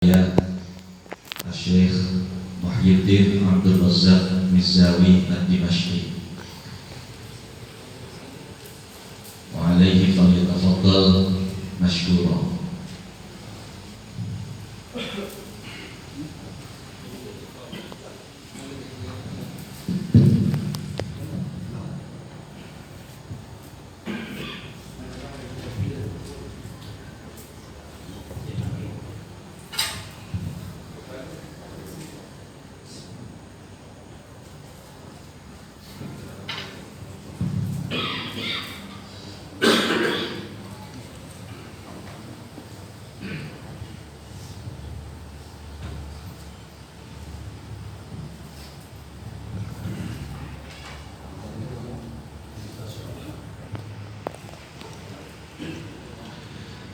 Ya, Syekh Muhyiddin Abdul Razak Mizawi Ad-Dimashqi. Wa alaihi falyatafaddal mashkura.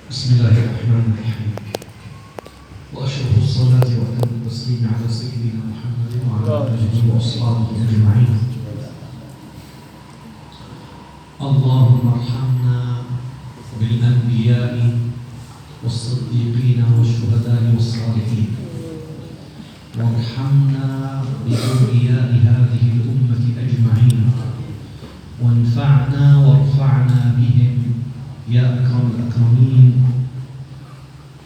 Bismillahirrahmanirrahim. Wa asyhadu sholati wa taslimi ala sayyidina Muhammadin wa ala alihi wa ashabihi ajma'in. Allahumma arhamna bil anbiya'i was siddiqina was syuhada'i was salihin. Warhamna bi awliya'i hadhihi al ummati ajma'in. Wanfa'na warfa'na bihim ya akramul akramin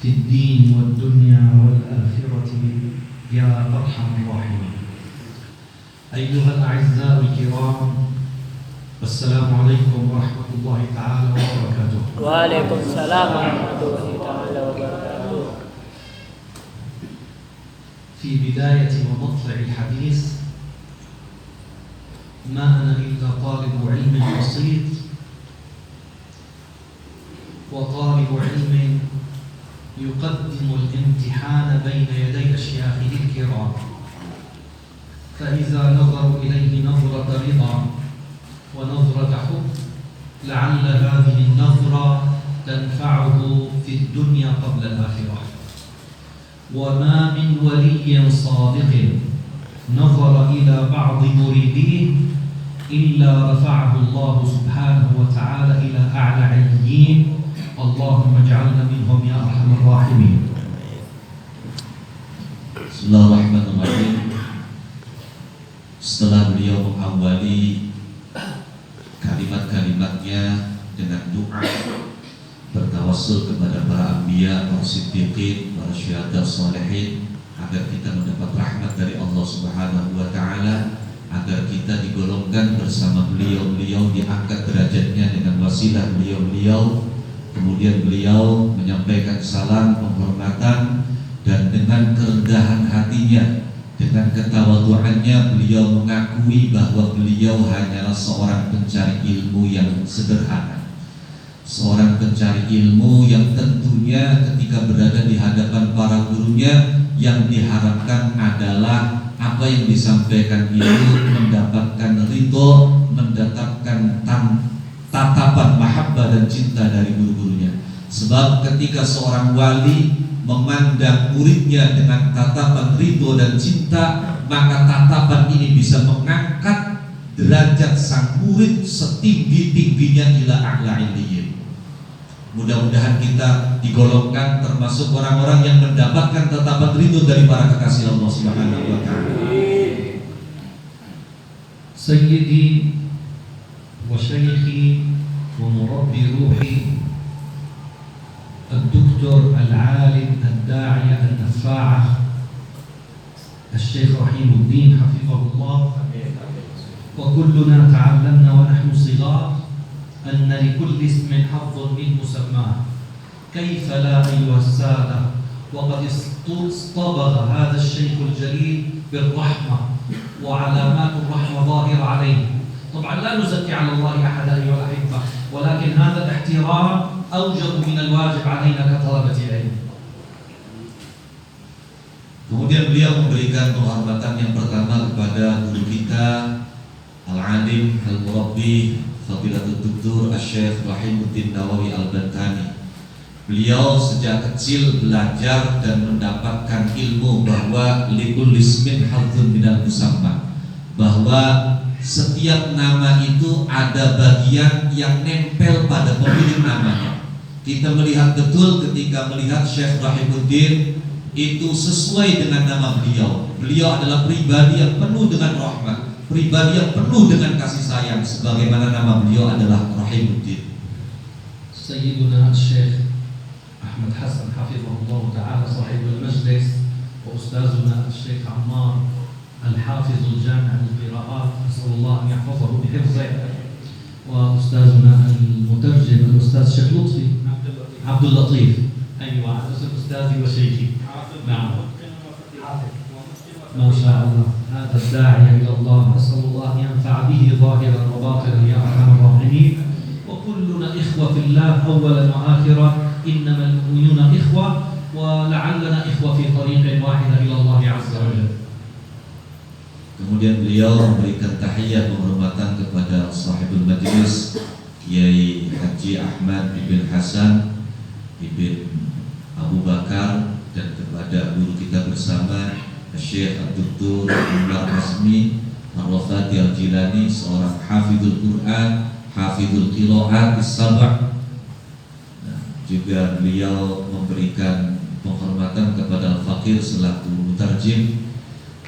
في الدين والدنيا والآخرة يا أرحم الراحمين. أيها الأعزاء الكرام، السلام عليكم ورحمة الله تعالى وبركاته. وعليكم السلام ورحمة الله تعالى وبركاته. في بداية ومطلع الحديث، ما أنا إلا طالب علم بسيط وطالب علم يقدم الامتحان بين يدي أشياخه الكرام، فإذا نظروا إليه نظرة رضا ونظرة حب لعل هذه النظرة تنفعه في الدنيا قبل الآخرة. وما من ولي صادق نظر إلى بعض مريديه إلا رفعه الله سبحانه وتعالى إلى أعلى عليين. Allahumma ij'alna minhum ya arhamar rahimin. Bismillahirrahmanirrahim. Setelah beliau mengawali kalimat-kalimatnya dengan doa bertawassul kepada para anbiya, para siddiqin, para syuhada, sholihin, agar kita mendapat rahmat dari Allah Subhanahu wa taala, agar kita digolongkan bersama beliau-beliau, diangkat derajatnya dengan wasilah beliau-beliau. Kemudian beliau menyampaikan salam penghormatan, dan dengan kerendahan hatinya, dengan ketawaduannya, beliau mengakui bahwa beliau hanyalah seorang pencari ilmu yang sederhana, seorang pencari ilmu yang tentunya ketika berada di hadapan para gurunya, yang diharapkan adalah apa yang disampaikan itu mendapatkan ridho, mendapatkan tatapan mahabbah dan cinta dari guru-gurunya. Sebab ketika seorang wali memandang muridnya dengan tatapan ridho dan cinta, maka tatapan ini bisa mengangkat derajat sang murid setinggi-tingginya ila a'la illiyin. Mudah-mudahan kita digolongkan termasuk orang-orang yang mendapatkan tatapan ridho dari para kekasih Allah Subhanahu wa taala. Sayyidi wa shaykhi wa murabbi ruhi الدكتور العالم الداعية النفاعة الشيخ رحيم الدين حفظه الله. وكلنا تعلمنا ونحن صغار أن لكل اسم حظ من مسماه، كيف لا أيها السادة، وقد اصطبغ هذا الشيخ الجليل بالرحمة وعلامات الرحمة ظاهرة عليه. طبعا لا نزكي على الله أحد أيها الأحبة، ولكن هذا الاحترام أوجب من الواجب علينا كطلبة علم. Kemudian beliau memberikan penghormatan yang pertama kepada guru kita Al-Alim Al-Murabbi Fadilatul Duktur Syekh Rahimuddin Nawawi Al-Bantani. Beliau sejak kecil belajar dan mendapatkan ilmu bahwa likulli ismin hadzun minal musamma, bahwa setiap nama itu ada bagian yang nempel pada pemilik namanya. Kita melihat betul ketika melihat Syekh Rahimuddin itu sesuai dengan nama beliau. Beliau adalah pribadi yang penuh dengan rahmat, pribadi yang penuh dengan kasih sayang, sebagaimana nama beliau adalah Rahimuddin. Sayyiduna Syekh Ahmad Hasan hafizahullah ta'ala sahibul majlis wa ustazuna Syekh Ammar al-Hafizul Jami' al-Qira'at, nasallallahu an yahfazahu bihifzih, wa ustazuna al-mutarjim al-ustaz Syekh Lutfi Abdul Latif. أيوة أستاذي وشيخي. نعم. ما شاء الله. هذا الداعي إلى الله أسأل الله أن ينفع به ظاهرا وباطنا يا أرحم الراحمين. وكلنا إخوة في الله أولا وآخرا، إنما المؤمنون إخوة، ولعلنا إخوة في طريق واحد إلى الله عز وجل. Kemudian beliau memberikan tahiyat penghormatan kepada sahibul majlis Kiai Haji Ahmad bin Hasan bin Abu Bakar, dan kepada guru kita bersama Syekh Abdul Umar Rasmi Ar-Rafati Al-Jilani, seorang hafizul Quran, hafizul qiraat as-sab'. Juga beliau memberikan penghormatan kepada Al-Faqir selaku mutarjim,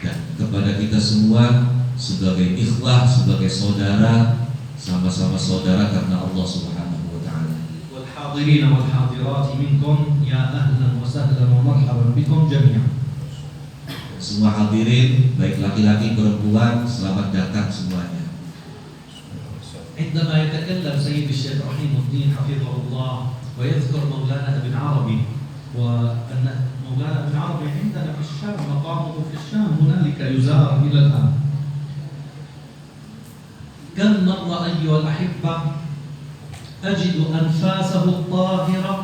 dan kepada kita semua sebagai ikhwah, sebagai saudara, sama-sama saudara karena Allah Subhanahu wa taala. والحاضرين والحاضرات منكم يا أهلا وسهلا ومرحبا بكم جميعا. Semua hadirin, baik laki-laki perempuan, selamat datang semuanya. عندما يتكلم سيد الشيخ رحيم الدين حفظه الله ويذكر مولانا ابن عربي، وأن مولانا ابن عربي عندنا في الشام، مقامه في الشام هنالك يزار إلى الآن. كم مرة أيها الأحبة أجد أنفاسه الطاهرة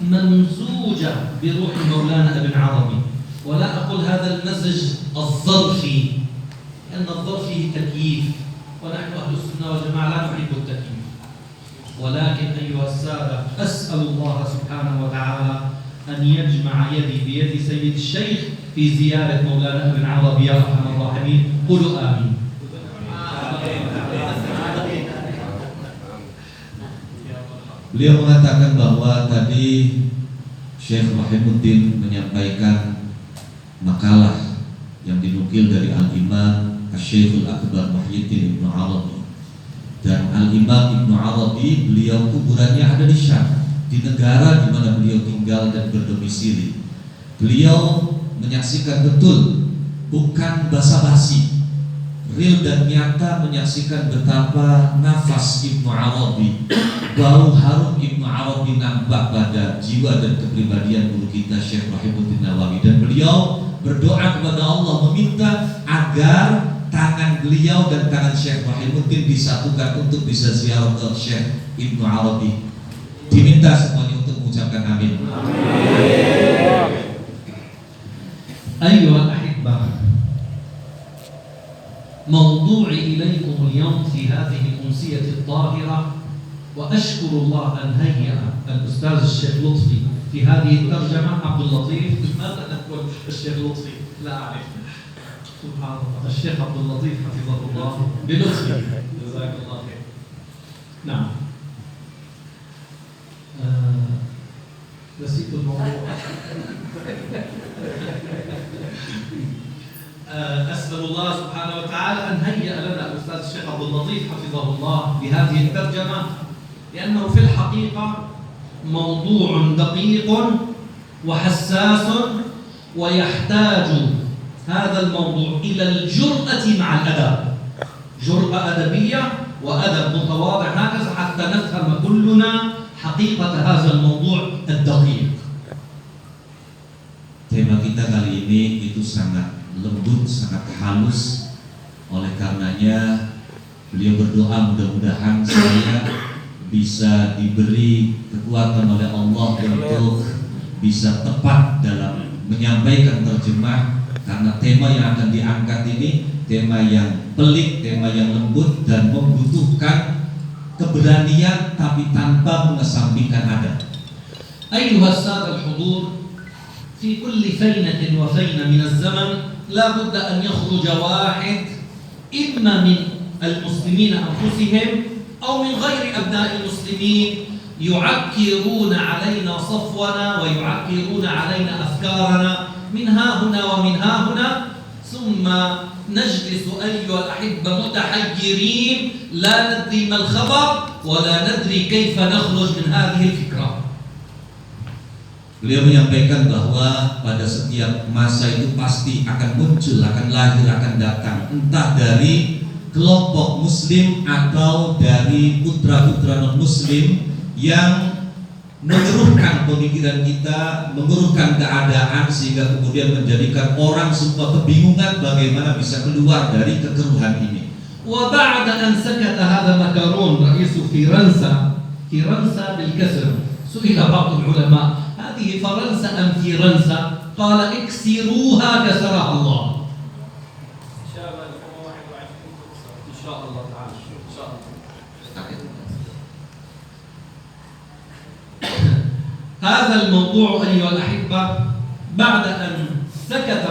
ممزوجة بروح مولانا ابن عربي، ولا أقول هذا المزج الظرفي، لأن الظرف فيه تكييف، ونحن أهل السنة والجماعة لا نحب التكييف، ولكن أيها السادة أسأل الله سبحانه وتعالى أن يجمع يدي بيد سيد الشيخ في زيارة مولانا ابن عربي يا أرحم الراحمين. قولوا آمين. Beliau mengatakan bahwa tadi Syekh Rahimuddin menyampaikan makalah yang dinukil dari Al-Imam Asy-Syekhul Akbar Muhyiddin Ibnu Arabi. Dan Al-Imam Ibnu Arabi, beliau kuburannya ada di Syam, di negara di mana beliau tinggal dan berdomisili. Beliau menyaksikan betul, bukan basa-basi, real dan nyata menyaksikan betapa nafas Ibnu Arabi, bau harum Ibnu Arabi nampak pada jiwa dan kepribadian guru kita Syekh Rahimuddin Nawawi. Dan beliau berdoa kepada Allah, meminta agar tangan beliau dan tangan Syekh Rahimuddin disatukan untuk bisa ziarah ke Syekh Ibnu Arabi. Diminta semuanya untuk mengucapkan amin. أيها الأحبة، موضوعي إليكم اليوم في هذه الأمسية الطاهرة، وأشكر الله أن هيأ الأستاذ الشيخ لطفي في هذه الترجمة. عبد اللطيف، ماذا نقول الشيخ لطفي؟ لا أعرف. سبحان الله، الشيخ عبد اللطيف حفظه الله بلطفه، جزاك الله خير. نعم. نسيت الموضوع. أسأل الله سبحانه وتعالى أن هيأ لنا الأستاذ الشيخ عبد اللطيف حفظه الله بهذه الترجمة، لأنه في الحقيقة موضوع دقيق وحساس، ويحتاج هذا الموضوع إلى الجرأة مع الأدب، جرأة أدبية وأدب متواضع هكذا، حتى نفهم كلنا حقيقة هذا الموضوع الدقيق. Tema kita kali ini itu sangat lembut, sangat halus. Oleh karenanya beliau berdoa mudah-mudahan saya bisa diberi kekuatan oleh Allah untuk bisa tepat dalam menyampaikan terjemah, karena tema yang akan diangkat ini tema yang pelik, tema yang lembut dan membutuhkan keberanian tapi tanpa mengesampingkan adab. أيها السادة الحضور، في كل فينة وفينة من الزمن لا بد أن يخرج واحد، إما من المسلمين أنفسهم أو من غير أبناء المسلمين، يعكرون علينا صفونا ويعكرون علينا أفكارنا من ها هنا ومن ها هنا ثم نجلس أيها الأحبة متحيرين لا ندري ما الخبر ولا ندري كيف نخرج من هذه الفكرة. Beliau menyampaikan bahwa pada setiap masa itu pasti akan muncul, akan lahir, akan datang, entah dari kelompok muslim atau dari putra-putra non-muslim yang mengeruhkan pemikiran kita, mengeruhkan keadaan sehingga kemudian menjadikan orang semua kebingungan bagaimana bisa keluar dari kekeruhan ini. وبعد أن سكت هذا ماكرون رئيس فرنسا بالكسر سئل بعض العلماء هذه فرنسا أم فرنسا؟ قال اكسروها كسرها الله. إن شاء الله تعالى إن شاء الله. هذا الموضوع أيها الأحبة بعد أن سكت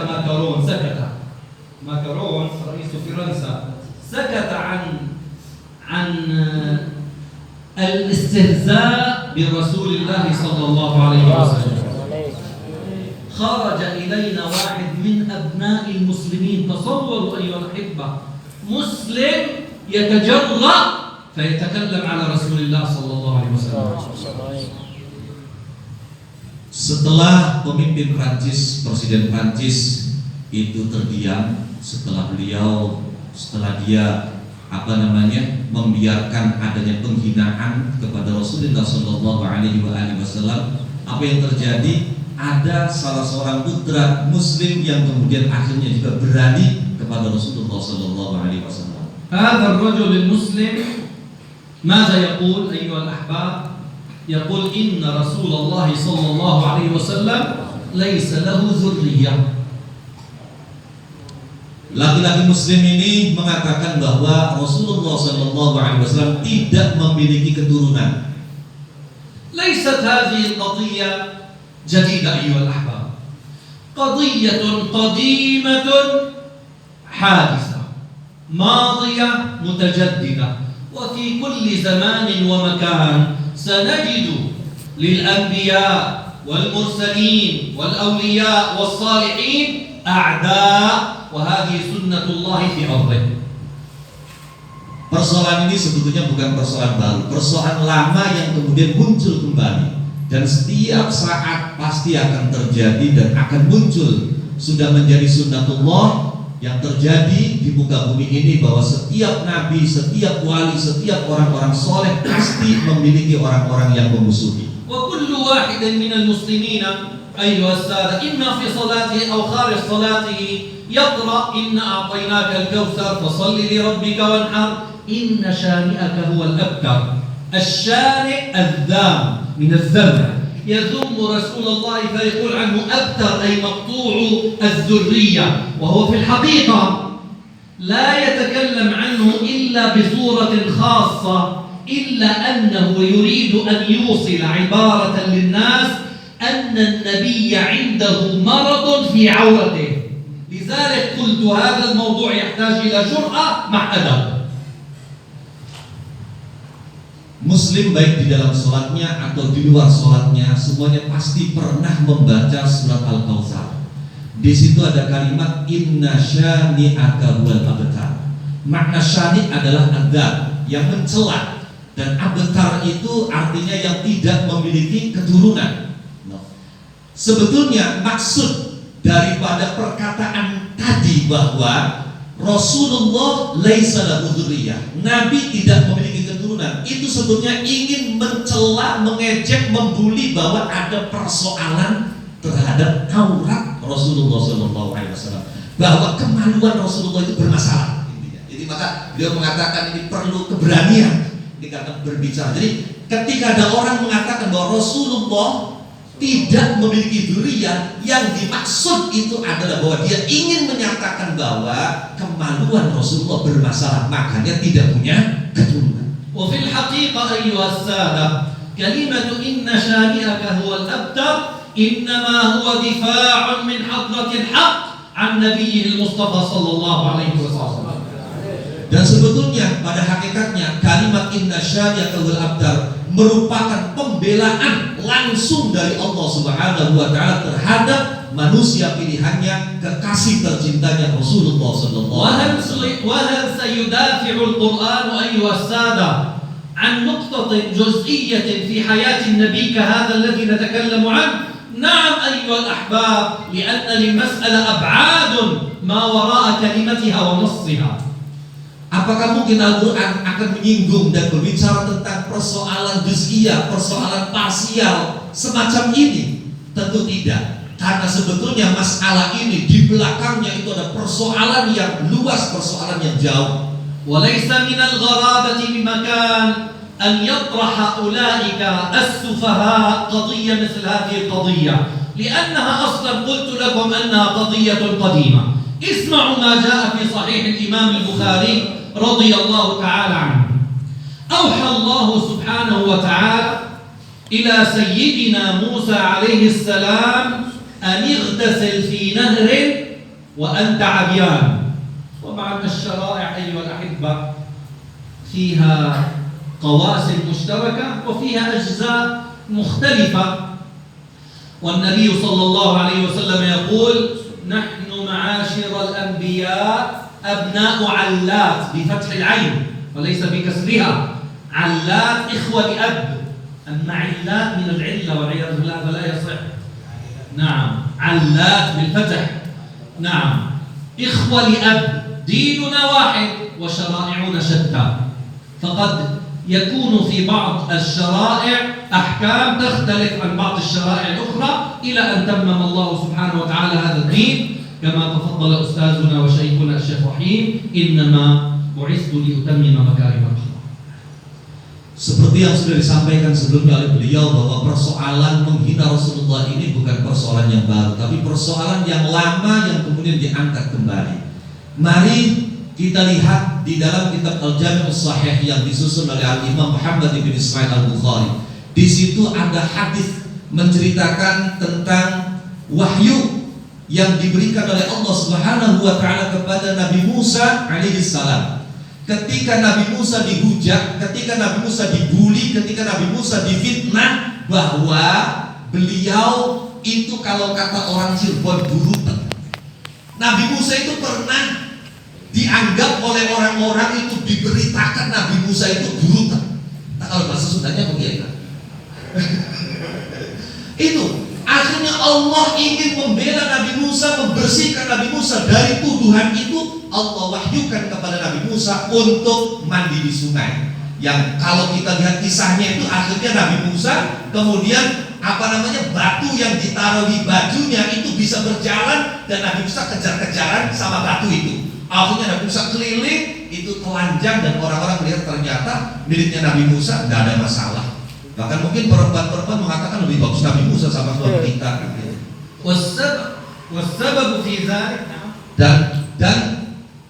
ماكرون رئيس فرنسا سكت عن الاستهزاء برسول الله صلى الله عليه وسلم، خرج إلينا واحد من أبناء المسلمين. تصوروا أيها الأحبة مسلم يتجرأ فيتكلم على رسول الله صلى الله عليه وسلم. Setelah pemimpin Prancis, Presiden Prancis itu terdiam, setelah dia membiarkan adanya penghinaan kepada Rasulullah Shallallahu Alaihi Wasallam, apa yang terjadi? Ada salah seorang putra Muslim yang kemudian akhirnya juga berani kepada Rasulullah Shallallahu Alaihi Wasallam. هذا الرجل المسلم ماذا يقول أيها الأحباب؟ يقول إن رسول الله صلى الله عليه وسلم ليس له ذرية. Laki-laki Muslim ini mengatakan bahwa Rasulullah Shallallahu Alaihi Wasallam tidak memiliki keturunan. ليست هذه القضية جديدة أيها الأحباب، قضية قديمة حادثة ماضية متجددة، وفي كل زمان ومكان سنجد للأنبياء والمرسلين والأولياء والصالحين أعداء، وهذه سنة الله في أرضه. Persoalan ini sebetulnya bukan persoalan baru, persoalan lama yang kemudian muncul kembali, dan setiap saat pasti akan terjadi dan akan muncul. Sudah menjadi sunnatullah yang terjadi di muka bumi ini, bahwa setiap nabi, setiap wali, setiap orang-orang soleh pasti memiliki orang-orang yang memusuhi. وكل واحد من المسلمين أيها السادة إما في صلاته أو خارج صلاته يقرأ إن أعطيناك الكوثر فصل لربك وانحر إن شانئك هو الأبتر. الشانئ الذام من الذم، يذم رسول الله فيقول عنه أبتر أي مقطوع الذرية، وهو في الحقيقة لا يتكلم عنه إلا بصورة خاصة، إلا أنه يريد أن يوصل عبارة للناس أن النبي عنده مرض في عورته. لذلك قلت هذا الموضوع يحتاج إلى جرأة مع أدب. Muslim baik di dalam sholatnya atau di luar sholatnya semuanya pasti pernah membaca surat Al-Kautsar. Di situ ada kalimat inna syani'aka huwal abtar. Makna syani' adalah adzab, yang mencela, dan abtar itu artinya yang tidak memiliki keturunan. Sebetulnya maksud daripada perkataan tadi bahwa Rasulullah laisa lahu dzurriyyah, Nabi tidak memiliki keturunan, itu sebetulnya ingin mencela, mengejek, membuli bahwa ada persoalan terhadap aurat Rasulullah Shallallahu Alaihi Wasallam, bahwa kemaluan Rasulullah itu bermasalah. Jadi maka beliau mengatakan ini perlu keberanian di dalam berbicara. Jadi ketika ada orang mengatakan bahwa Rasulullah tidak memiliki dzurriyyah, yang dimaksud itu adalah bahwa dia ingin menyatakan bahwa kemaluan Rasulullah bermasalah, makanya tidak punya keturunan. وفي الحقيقة أيها السادة كلمة إن شانئك هو الأبتر إنما هو دفاع من حضرة الحق عن نبيه المصطفى صلى الله عليه وسلم. Dan sebetulnya pada hakikatnya kalimat inna syani'aka huwal abtar merupakan pembelaan langsung dari Allah Subhanahu wa taala terhadap manusia pilihannya, kekasih tercintanya Rasulullah sallallahu alaihi wasallam. وهل سيدافع القرآن أيها السادة عن نقطة جزئية في حياة النبي كهذا الذي نتكلم عنه؟ نعم أيها الأحباب، لأن للمسألة أبعاد ما وراء كلمتها ونصها. Apakah mungkin Al-Quran akan menyinggung dan berbicara tentang persoalan juz'iyah, persoalan parsial semacam ini? Tentu tidak. Karena sebetulnya masalah ini di belakangnya itu ada persoalan yang luas, persoalan yang jauh. وليس من الغرابة بمكان أن يطرح أولئك السفهاء قضية مثل هذه القضية، لأنها أصلا قلت لكم أنها قضية قديمة. اسمعوا ما جاء في صحيح الإمام البخاري رضي الله تعالى عنه. أوحى الله سبحانه وتعالى إلى سيدنا موسى عليه السلام أن اغتسل في نهر وأنت عريان. طبعا الشرائع أيها الأحبة فيها قواسم مشتركة وفيها أجزاء مختلفة، والنبي صلى الله عليه وسلم يقول: نحن معاشر الأنبياء أبناء علات بفتح العين وليس بكسرها. علات إخوة لأب، أما علات من العلة والعياذ بالله فلا يصح. نعم، علات بالفتح. نعم، إخوة لأب، ديننا واحد وشرائعنا شتى. فقد يكون في بعض الشرائع أحكام تختلف عن بعض الشرائع الأخرى إلى أن تمم الله سبحانه وتعالى هذا الدين كما تفضل أستاذنا وشيخنا الشيخ رحيم: إنما بعثت لأتمم مكارم الأخلاق. Seperti yang sudah disampaikan sebelumnya oleh beliau, bahwa persoalan menghina Rasulullah ini bukan persoalan yang baru, tapi persoalan yang lama yang kemudian diangkat kembali. Mari kita lihat di dalam kitab Al-Jami' As-Sahih yang disusun oleh Al-Imam Muhammad ibn Ismail Al-Bukhari. Di situ ada hadis menceritakan tentang wahyu yang diberikan oleh Allah Subhanahu wa taala kepada Nabi Musa alaihi salam. Ketika Nabi Musa dihujat, ketika Nabi Musa dibuli, ketika Nabi Musa difitnah bahwa beliau itu kalau kata orang Cirebon burutan. Nabi Musa itu pernah dianggap oleh orang-orang itu, diberitakan Nabi Musa itu burutan. Nah, kalau bahasa Sundanya bagaimana? Itu akhirnya Allah ingin membela Nabi Musa, membersihkan Nabi Musa dari tuduhan itu. Allah wahyukan kepada Nabi Musa untuk mandi di sungai. Yang kalau kita lihat kisahnya itu akhirnya Nabi Musa kemudian batu yang ditaruh di bajunya itu bisa berjalan dan Nabi Musa kejar-kejaran sama batu itu. Akhirnya Nabi Musa keliling itu telanjang dan orang-orang melihat ternyata miliknya Nabi Musa, tidak ada masalah. Bahkan mungkin perempuan-perempuan mengatakan lebih bagus Nabi Musa sama suami kita. والسبب في ذلك dan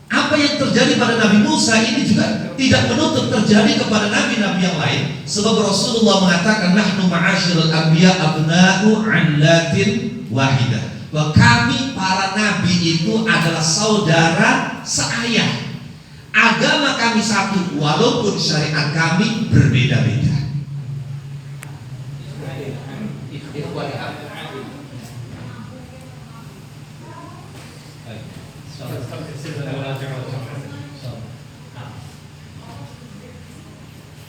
apa yang terjadi pada Nabi Musa ini juga tidak menutup terjadi kepada nabi-nabi yang lain. Sebab Rasulullah mengatakan, nahnu ma'asyiral anbiya abna'u 'allatin wahidah. Bahwa kami para nabi itu adalah saudara seayah. Agama kami satu walaupun syariat kami berbeda-beda.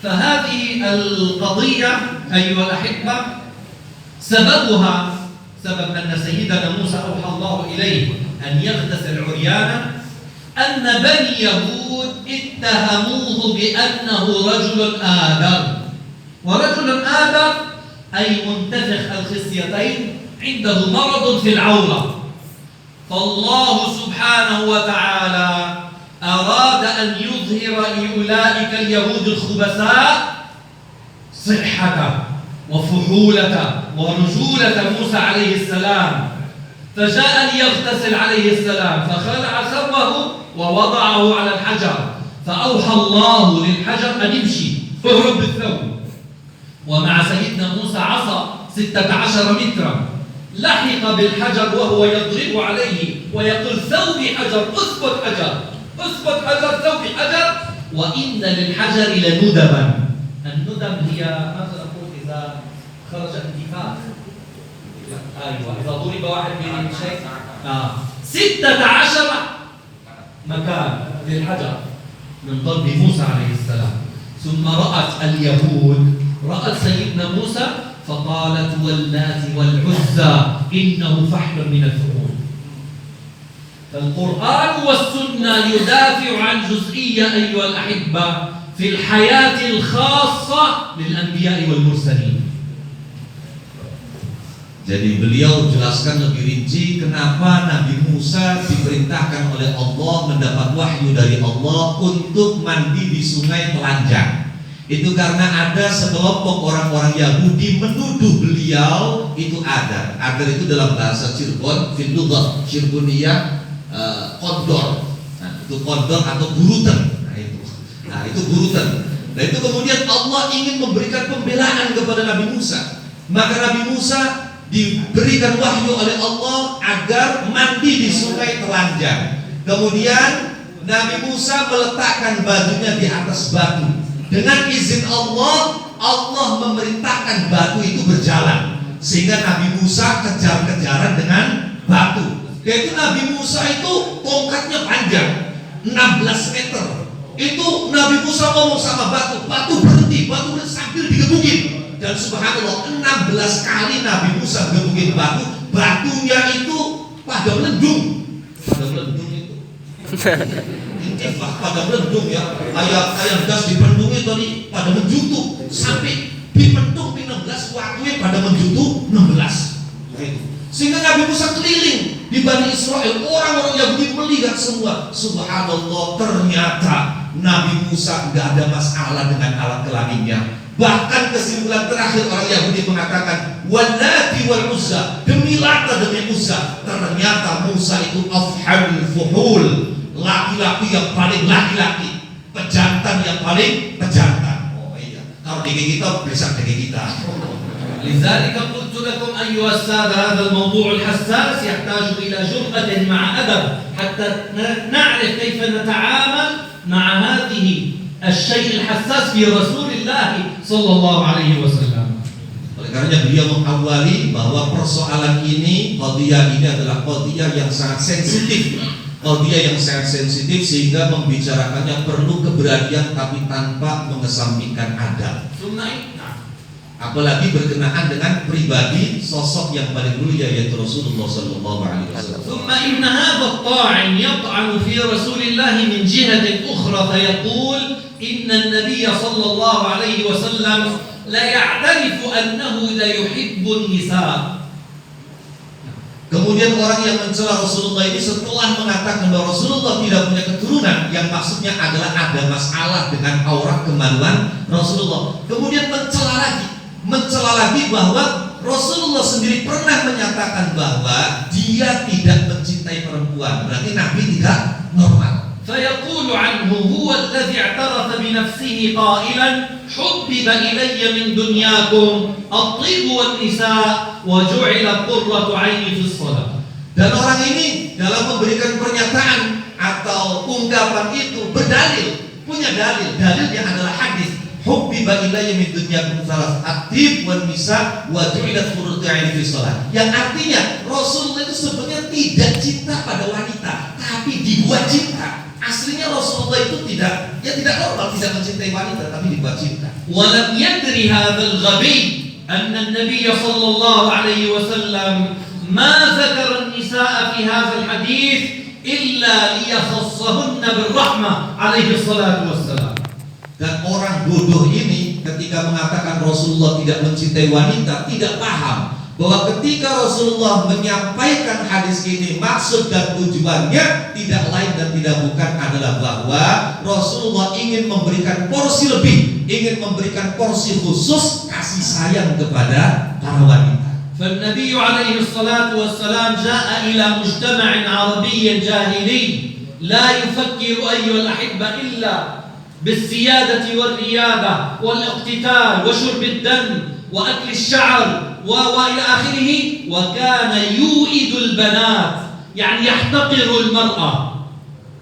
فهذه القضية أيها الأحبة سببها سبب أن سيدنا موسى أوحى الله إليه أن يغتسل عريانا أن بني يهود اتهموه بأنه رجل آدم، ورجل آدم أي منتفخ الخصيتين عنده مرض في العورة. فالله سبحانه وتعالى أراد أن يظهر لأولئك اليهود الخبثاء صحة وفحولة ورجولة موسى عليه السلام، فجاء ليغتسل عليه السلام فخلع ثوبه ووضعه على الحجر، فأوحى الله للحجر أن يمشي اهرب بالثوب. ومع سيدنا موسى عصا 16 مترا، لحق بالحجر وهو يضرب عليه ويقول ثوبي حجر، اسكت حجر، اسكت حجر، ثوبي حجر. وإن للحجر لندبا. الندب هي ماذا نقول إذا خرج انتفاخ أيوة إذا ضرب واحد بشيء 16 مكان للحجر من ضرب موسى عليه السلام. ثم رأت اليهود سيدنا موسى فقالت واللات والعزى إنه فحل من الفحول. فالقرآن والسنة يدافع عن جزئية أيها الأحبة في الحياة الخاصة للأنبياء والمرسلين. Jadi beliau jelaskan lebih rinci kenapa Nabi Musa diperintahkan oleh Allah mendapat wahyu dari Allah untuk mandi di sungai telanjang. Itu karena ada sekelompok orang-orang Yahudi menuduh beliau itu adar. Adar itu dalam bahasa Cirebon, Findudah, Cireboniyah, kondor. Nah, itu kondor atau burutan. Nah itu burutan. Nah itu kemudian Allah ingin memberikan pembelaan kepada Nabi Musa. Maka Nabi Musa diberikan wahyu oleh Allah agar mandi di sungai telanjang. Kemudian Nabi Musa meletakkan bajunya di atas batu. Dengan izin Allah, Allah memerintahkan batu itu berjalan. Sehingga Nabi Musa kejar-kejaran dengan batu. Yaitu Nabi Musa itu tongkatnya panjang 16 meter. Itu Nabi Musa ngomong sama batu, batu berhenti sambil digebukin. Dan subhanallah 16 kali Nabi Musa gebukin batu, batunya itu pada melendung. Pada melendung itu intifah, pada melendung ya. Kayak gas dipendungi tadi pada menjutuk. Sampai dipendung 16 batunya pada menjutuk 16. Sehingga Nabi Musa keliling di Bani Israel. Orang-orang Yahudi melihat semua. Subhanallah, ternyata Nabi Musa gak ada masalah dengan alat kelaminnya. Bahkan kesimpulan terakhir orang Yahudi mengatakan Wallati wal Uzza, demi Lata demi Uzza. Ternyata Musa itu afhamul fuhul, laki-laki yang paling laki-laki, pejantan yang paling pejantan. Oh iya, kalau diri kita bisa diri kita. لذلك قلت لكم أيها السادة هذا الموضوع الحساس يحتاج إلى جرأة مع أدب حتى نعرف كيف نتعامل مع هذه الشيء الحساس في رسول الله صلى الله عليه وسلم. Oleh karena beliau mengawali bahwa persoalan ini, qadiyah ini adalah qadiyah yang sangat sensitif. Qadiyah yang sangat sensitif sehingga membicarakannya perlu keberanian tapi tanpa mengesampingkan adab. Apalagi berkenaan dengan pribadi sosok yang paling mulia yaitu Rasulullah sallallahu alaihi wasallam. ثم إن هذا الطاعن يطعن في رسول الله من جهة أخرى فيقول إن النبي صلى الله عليه وسلم لا يعترف أنه لا يحب النساء. Kemudian orang yang mencela Rasulullah ini setelah mengatakan bahwa Rasulullah tidak punya keturunan, yang maksudnya adalah ada masalah dengan aurat kemaluan Rasulullah. Kemudian mencela lagi bahwa Rasulullah sendiri pernah menyatakan bahwa dia tidak mencintai perempuan. Berarti Nabi tidak normal. فيقول عنه هو الذي اعترف بنفسه قائلا حبب إلي من دنياكم الطيب والنساء وجعلت قرة عيني في الصلاة. Dan orang ini dalam memberikan pernyataan atau ungkapan itu berdalil, punya dalilnya adalah hadis. Hubbiba ilayya min dunyakum salas at-tib wan nisa wa ju'ilat qurratu 'aini fi shalah. Yang artinya Rasulullah itu sebenarnya tidak cinta pada wanita, tapi dibuat cinta. Aslinya Rasulullah itu tidak normal, tidak mencintai wanita, tapi dibuat cinta. Wa lam yadri hadzal ghabi anna an-nabiy sallallahu alaihi wasallam ma dzakara an-nisaa fi hadzal hadits illa liyakhassahunna birrahmah alaihi salatu wassalam. Dan orang bodoh ini ketika mengatakan Rasulullah tidak mencintai wanita tidak paham bahwa ketika Rasulullah menyampaikan hadis ini maksud dan tujuannya tidak lain dan tidak bukan adalah bahwa Rasulullah ingin memberikan porsi lebih, ingin memberikan porsi khusus kasih sayang kepada para wanita. فالنبي عليه الصلاة والسلام جاء إلى مجتمع عربي جاهلي لا يفكر أيها الأحبة إلا بالسيادة والريادة والاقتتال وشرب الدم وأكل الشعر وإلى آخره. وكان يوئد البنات يعني يحتقر المرأة.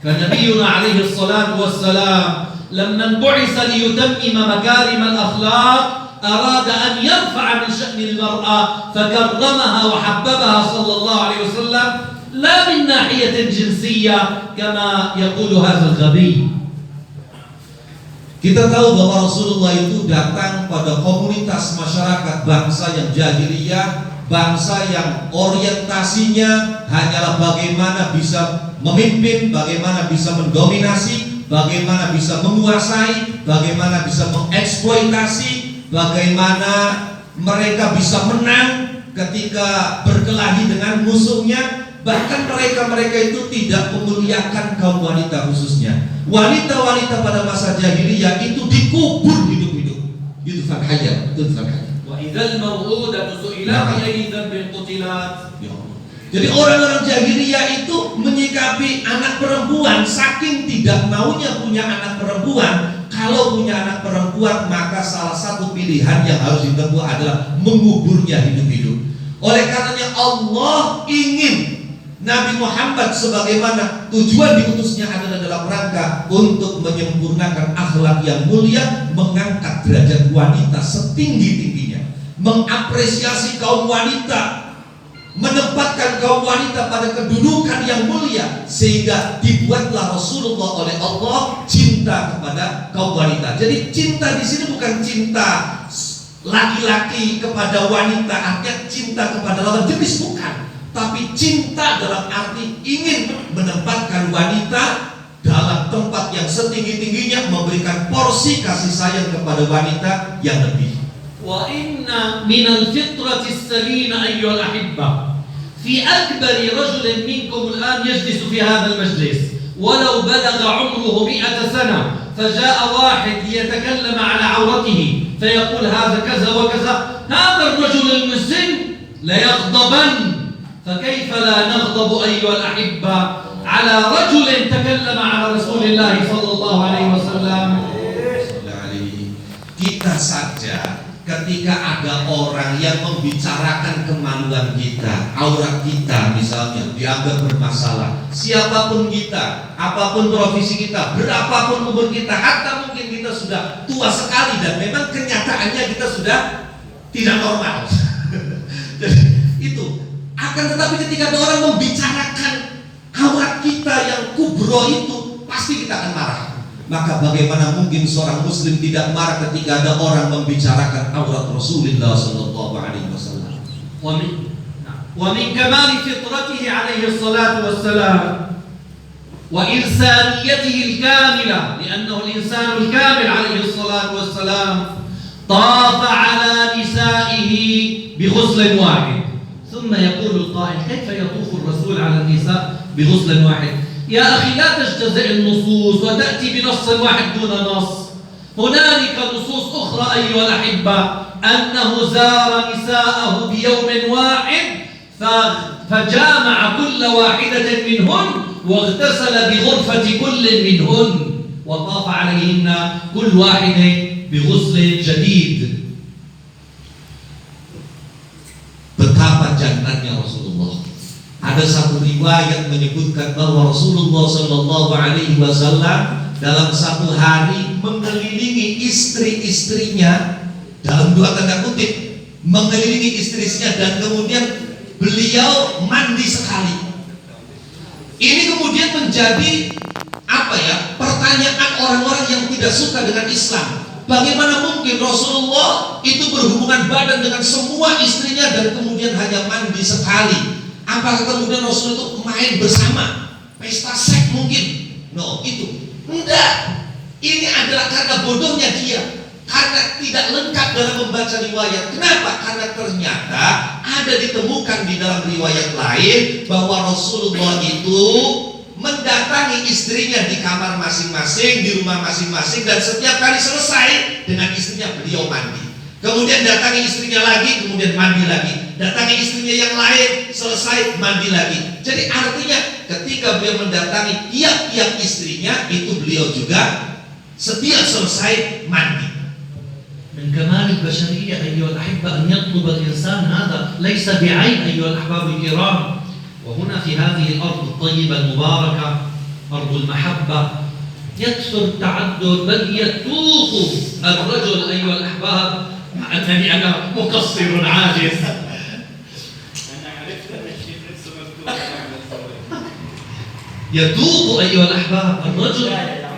فنبينا عليه الصلاة والسلام لما انبعث ليتمم مكارم الأخلاق أراد أن يرفع من شأن المرأة فكرمها وحببها صلى الله عليه وسلم لا من ناحية جنسية كما يقول هذا الغبي. Kita tahu bahwa Rasulullah itu datang pada komunitas masyarakat bangsa yang jahiliyah, bangsa yang orientasinya hanyalah bagaimana bisa memimpin, bagaimana bisa mendominasi, bagaimana bisa menguasai, bagaimana bisa mengeksploitasi, bagaimana mereka bisa menang ketika berkelahi dengan musuhnya. Bahkan mereka itu tidak memuliakan kaum wanita khususnya. Wanita-wanita pada masa jahiliyah itu dikubur hidup-hidup. Itu fakhaya, itu fakhaya. Wa idzal mau'udatu su'ilat bi ayyi dhanbin qutilat. Jadi orang-orang jahiliyah itu menyikapi anak perempuan, saking tidak maunya punya anak perempuan. Kalau punya anak perempuan, maka salah satu pilihan yang harus ditempuh adalah menguburnya hidup-hidup. Oleh karenanya Allah ingin Nabi Muhammad sebagaimana tujuan diutusnya adalah dalam rangka untuk menyempurnakan akhlak yang mulia, mengangkat derajat wanita setinggi-tingginya, mengapresiasi kaum wanita, menempatkan kaum wanita pada kedudukan yang mulia, sehingga dibuatlah Rasulullah oleh Allah cinta kepada kaum wanita. Jadi cinta di sini bukan cinta laki-laki kepada wanita, artinya cinta kepada lawan jenis, bukan. Tapi cinta dalam arti ingin menempatkan wanita dalam tempat yang setinggi-tingginya, memberikan porsi kasih sayang kepada wanita yang lebih. Wa inna minal fitrati as-salima ayyuhal ahibba fi akbari rajulin minkum al-an yajlisu fi hadha al-majlis walau balagha 'umruhu 100 sana فجاء واحد يتكلم على عورته فيقول هذا كذا وكذا هذا الرجل المسن ليغضبن فكيف لا نغضب أيها الأحبة على رجل تكلم على رسول الله صلى الله عليه وسلم. Kita saja ketika ada orang yang membicarakan kemaluan kita, aurat kita misalnya dianggap bermasalah, siapapun kita, apapun profesi kita, berapapun umur kita, hatta mungkin kita sudah tua sekali dan memang kenyataannya kita sudah tidak normal. Jadi itu. Akan tetapi ketika ada orang membicarakan aurat kita yang kubro itu, pasti kita akan marah. Maka bagaimana mungkin seorang muslim tidak marah ketika ada orang membicarakan aurat Rasulullah sallallahu alaihi wasallam. Wa min kamali fitratihi alaihi salatu wassalam wa insaniyatihi al-kamila li'annahu al-insanu al-kamil alaihi salatu wassalam tafa ala nisa'ihi bi ghuslin wahid. ثم يقول القائل كيف يطوف الرسول على النساء بغسل واحد؟ يا أخي لا تجتزئ النصوص وتأتي بنص واحد دون نص. هنالك نصوص أخرى أيها الأحبة أنه زار نساءه بيوم واحد فجامع كل واحدة منهن واغتسل بغرفة كل منهن وطاف عليهن كل واحدة بغسل جديد. Betapa jantannya Rasulullah. Ada satu riwayat menyebutkan bahwa Rasulullah Shallallahu Alaihi Wasallam dalam satu hari mengelilingi istri-istrinya, dalam dua tanda kutip, mengelilingi istri-istrinya, dan kemudian beliau mandi sekali. Ini kemudian menjadi pertanyaan orang-orang yang tidak suka dengan Islam. Bagaimana mungkin Rasulullah itu berhubungan badan dengan semua istrinya dan kemudian hanya mandi sekali? Apakah kemudian Rasul itu main bersama? Pesta seks mungkin? No, itu enggak. Ini adalah karena bodohnya dia, karena tidak lengkap dalam membaca riwayat. Kenapa? Karena ternyata ada ditemukan di dalam riwayat lain bahwa Rasulullah itu mendatangi istrinya di kamar masing-masing, di rumah masing-masing, dan setiap kali selesai dengan istrinya beliau mandi. Kemudian datangi istrinya lagi, kemudian mandi lagi. Datangi istrinya yang lain, selesai mandi lagi. Jadi artinya ketika beliau mendatangi tiap-tiap istrinya, itu beliau juga setiap selesai mandi. من كمال البشرية أيها الأحبة أن يطلب الإنسان هذا ليس بعيب أيها الأحباب الكرام. وهنا في هذه الأرض الطيبة المباركة أرض المحبة يكثر التعدد، بل يتوق الرجل أيها الأحباب أنني أنا مقصر عاجز. أنا عرفت أن الشيخ لسه مكتوب على الزواج. يتوق أيها الأحباب الرجل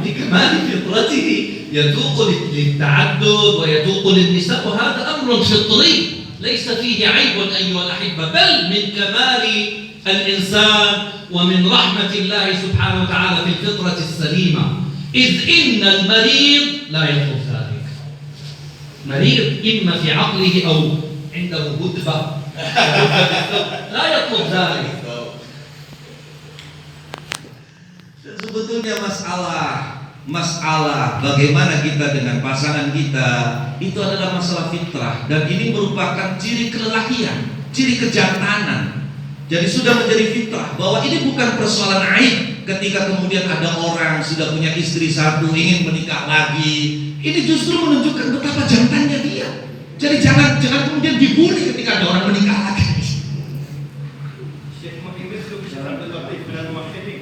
لكمال فطرته، يتوق للتعدد ويتوق للنساء، وهذا أمر فطري ليس فيه عيب أيها الأحبة، بل من كمال الإنسان ومن رحمة الله سبحانه وتعالى في الفطرة السليمة، إذ إن المريض لا يطلب ذلك. مريض إما في عقله أو عنده هدبة لا يطلب ذلك. Sebetulnya masalah bagaimana kita dengan pasangan kita itu adalah masalah fitrah, dan ini merupakan ciri kelelahian, ciri kejantanan. Jadi sudah menjadi fitrah bahwa ini bukan persoalan aib ketika kemudian ada orang sudah punya istri satu ingin menikah lagi. Ini justru menunjukkan betapa jantannya dia. Jadi jangan kemudian dibully ketika ada orang menikah lagi. الشيخ ما في مثله بشرط اللطيف من الموحدين.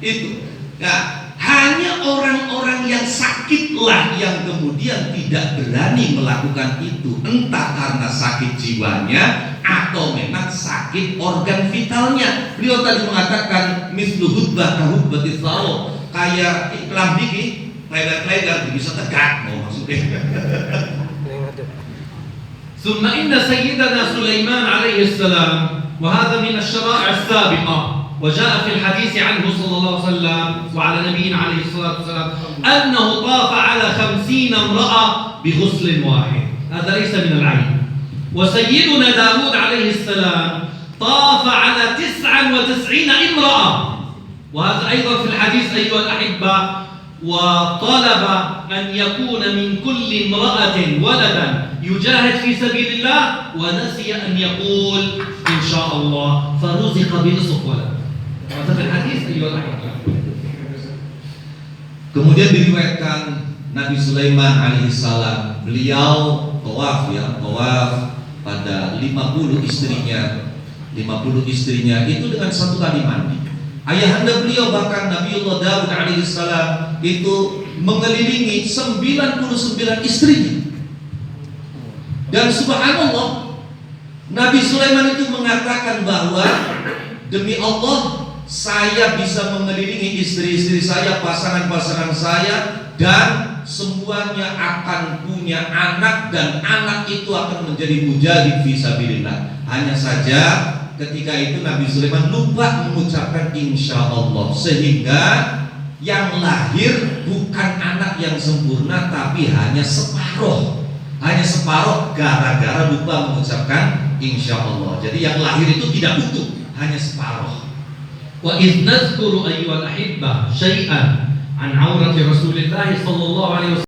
Itu. Nah, hanya orang-orang yang sakitlah yang kemudian tidak berani melakukan itu, entah karena sakit jiwanya atau memang sakit organ vitalnya. Beliau tadi mengatakan mislu hutbah kahutbatis sawo, kayak iklam dikit, lebar-lebar bisa tegak, mau maksudnya. ثم إن سيدنا سليمان عليه السلام، وهذا من الشرائع السابقة وجاء في الحديث عنه صلى الله عليه وسلم وعلى نبينا عليه الصلاة والسلام أنه طاف على 50 امرأة بغسل واحد، هذا ليس من العين. وسيدنا داود عليه السلام طاف على 99 امرأة، وهذا أيضا في الحديث أيها الأحبة، وطلب أن يكون من كل امرأة ولدا يجاهد في سبيل الله، ونسي أن يقول إن شاء الله، فرزق بنصف ولد. هذا في الحديث أيها الأحبة. Kemudian diriwayatkan Nabi Sulaiman alaihissalam, beliau tawaf pada 50 istrinya itu dengan satu kali mandi. Ayahanda beliau bahkan Nabiullah Daud alaihissalam itu mengelilingi 99 istrinya. Dan subhanallah, Nabi Sulaiman itu mengatakan bahwa demi Allah, saya bisa mengelilingi istri-istri saya, pasangan-pasangan saya, dan semuanya akan punya anak, dan anak itu akan menjadi mujahid fisabilillah. Hanya saja ketika itu Nabi Sulaiman lupa mengucapkan insya Allah, sehingga yang lahir bukan anak yang sempurna, tapi hanya separuh gara-gara lupa mengucapkan insya Allah. Jadi yang lahir itu tidak utuh, hanya separuh. وإذ نذكر أيها الأحبة شيئا عن عورة رسول الله صلى الله عليه وسلم